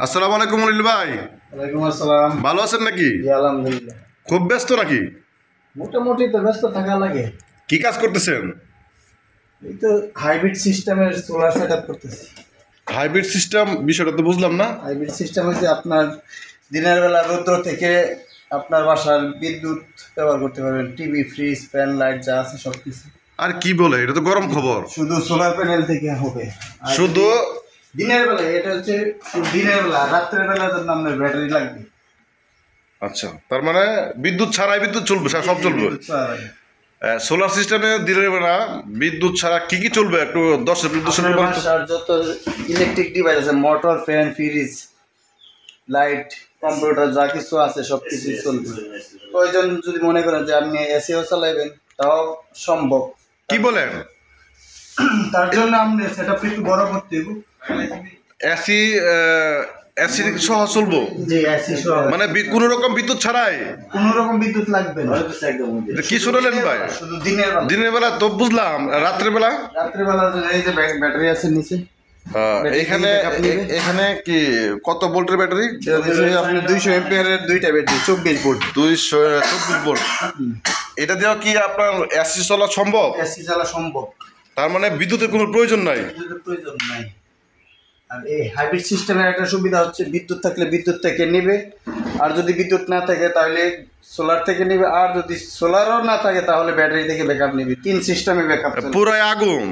আসসালামু আলাইকুম মনিল ভাই। ওয়ালাইকুম আসসালাম। ভালো আছেন নাকি? জি আলহামদুলিল্লাহ। খুব ব্যস্ত নাকি? মোটামুটি তো ব্যস্ত থাকা লাগে। কি কাজ করতেছেন? এই তো হাইব্রিড সিস্টেমের সোলার সেটআপ করতেছি। হাইব্রিড সিস্টেম বিষয়টা তো বুঝলাম না। হাইব্রিড সিস্টেম হচ্ছে আপনার দিনের বেলা রৌদ্র থেকে আপনার বাসার বিদ্যুৎ ব্যবহার করতে পারবেন, টিভি, ফ্রিজ, ফ্যান, লাইট যা আছে সব কিছু। আর কি বলে, এটা তো গরম খবর। শুধু সোলার প্যানেল থেকে হবে। আর শুধু দিনের বেলা, এটা হচ্ছে শুধু দিনের বেলা, রাত্রের বেলা জন্য আপনার ব্যাটারি লাগবে। আচ্ছা, তার মানে বিদ্যুৎ ছাড়াই বিদ্যুৎ চলবে, সব চলবে। বিদ্যুৎ ছাড়াই। সোলার সিস্টেমে দিনের বেলা বিদ্যুৎ ছাড়া কি কি চলবে একটু 10 আপনার বাসার যত ইলেকট্রিক ডিভাইস আছে, motor, fan, fridge, light, computer যা কিছু আছে সব কিছু চলবে। প্রয়োজন যদি মনে করেন যে আপনি এসিও চালাবেন তাও সম্ভব। কি বলেন? তার জন্য আপনি সেটআপটা একটু বড় করতে হবে। এসি এসি সহ চলবো, যে এসি সহ মানে কোনো রকম বিদ্যুৎ ছাড়াই? কোনো রকম বিদ্যুৎ লাগবে না। এটা কি শুনলেন ভাই? শুধু দিনের বেলা। দিনের বেলা তো বুঝলাম, রাত্রের বেলা? রাত্রের বেলা এই যে ব্যাটারি আছে নিচে, এখানে এখানে কি কত ভোল্টের ব্যাটারি? আপনি 200 এম্পিয়ারের দুইটা ব্যাটারি, 24 ভোল্ট। 224 ভোল্ট। এটা দিয়েও কি আপনার এসি চলা সম্ভব? এসি চালা সম্ভব। তার মানে বিদ্যুতের কোনো প্রয়োজন নাই। বিদ্যুতের প্রয়োজন নাই। আর এই হাইব্রিড সিস্টেমের একটা সুবিধা হচ্ছে বিদ্যুৎ থাকলে বিদ্যুৎ থেকে নেবে, আর যদি বিদ্যুৎ না থাকে তাহলে সোলার থেকে নেবে, আর যদি সোলারও না থাকে তাহলে ব্যাটারি থেকে ব্যাকআপ নেবে। 3 সিস্টেমে ব্যাকআপ। পুরাই আগুন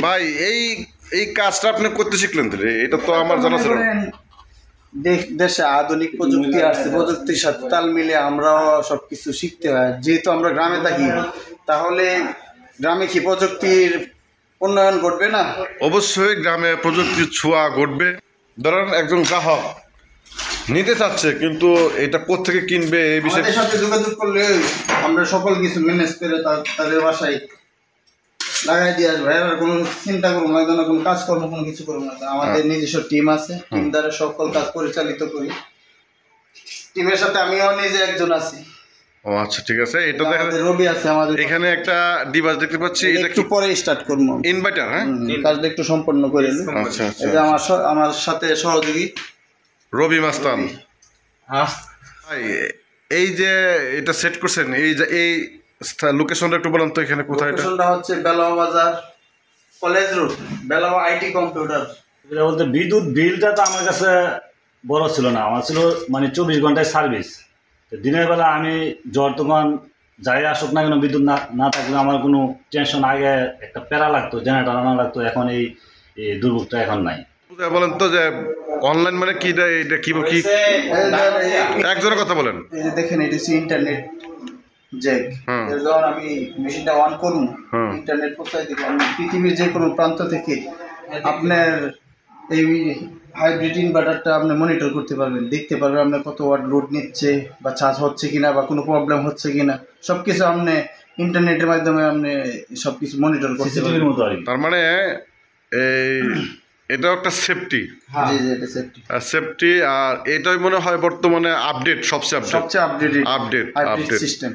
ভাই। এই এই কাজটা আপনি করতে শিখলেন তো? এটা তো আমার জানা ছিল না। দেশে আধুনিক প্রযুক্তি আসছে, প্রযুক্তির সাথে তাল মিলিয়ে আমরাও সবকিছু শিখতে হয়। যেহেতু আমরা গ্রামে থাকি, তাহলে গ্রামে কি প্রযুক্তির উন্নয়ন ঘটবে না? অবশ্যই গ্রামে প্রযুক্তির ছোঁয়া ঘটবে। ধরেন একজন গ্রাহক নিতে চাচ্ছে, কিন্তু এটা কোত্থেকে কিনবে এই বিষয়ে আমাদের সাথে যোগাযোগ করলে আমরা সকল কিছু ম্যানেজ করে তাদের বাসায় লাগাই দিয়ে আসবো। এবার কোনো চিন্তা করবো না, কোনো কাজকর্ম কোনো কিছু করবো না। আমাদের নিজস্ব টিম আছে, টিম দ্বারা সকল কাজ পরিচালিত করি। টিমের সাথে আমিও নিজে একজন আছি। ও আচ্ছা, ঠিক আছে। এটা দেখেন, আমাদের রবি আছে আমাদের। এখানে একটা ডিভাইস দেখতে পাচ্ছি। এটা একটু পরে স্টার্ট করবো। ইনভার্টার? হ্যাঁ, কাজটা একটু সম্পন্ন করে নিই। আচ্ছা আচ্ছা। এটা আমার সাথে সহযোগী রবি মাস্তান ভাই। এই যে এটা সেট করছেন, এই যে এই লোকেশনটা একটু বলেন তো, এখানে কোথায়? এটা লোকেশনটা হচ্ছে বেলাওয়া বাজার, কলেজ রোড, বেলাওয়া আইটি কম্পিউটার। এটা বলতে বিদ্যুৎ বিলটা তো আমার কাছে বড় ছিল না, আমার ছিল মানে 24 ঘন্টায় সার্ভিস। তো দিনের বেলা আমি জ্বর তখন যাই আসুক না কেন, বিদ্যুৎ না না থাকলে আমার কোনো টেনশন। আগে একটা প্যারা লাগতো, জেনারেটর আনা লাগতো, এখন এই দুর্ভোগটা এখন নাই। বলেন তো যে অনলাইন মানে কি? এটা কি কি একজনের কথা বলেন। এই যে দেখেন, এটা হচ্ছে ইন্টারনেট জ্যাক। যখন আমি মেশিনটা অন করবো, ইন্টারনেট পৌঁছায় দিব, আমি পৃথিবীর যে কোনো প্রান্ত থেকে আপনার এই হাইব্রিড ইনভার্টারটা আপনি মনিটর করতে পারবেন, দেখতে পারবেন আপনার কত ওয়াট লোড নিচ্ছে, বা চার্জ হচ্ছে কিনা, বা কোনো প্রবলেম হচ্ছে কিনা, সব কিছু আপনি ইন্টারনেটের মাধ্যমে আপনি সব কিছু মনিটর করতে পারবেন। তার মানে এই এটাও একটা সেফটি। জি জি, এটা সেফটি। সেফটি। আর এটাই মনে হয় বর্তমানে আপডেট, সবচেয়ে আপডেটেড আপডেট হাইব্রিড সিস্টেম।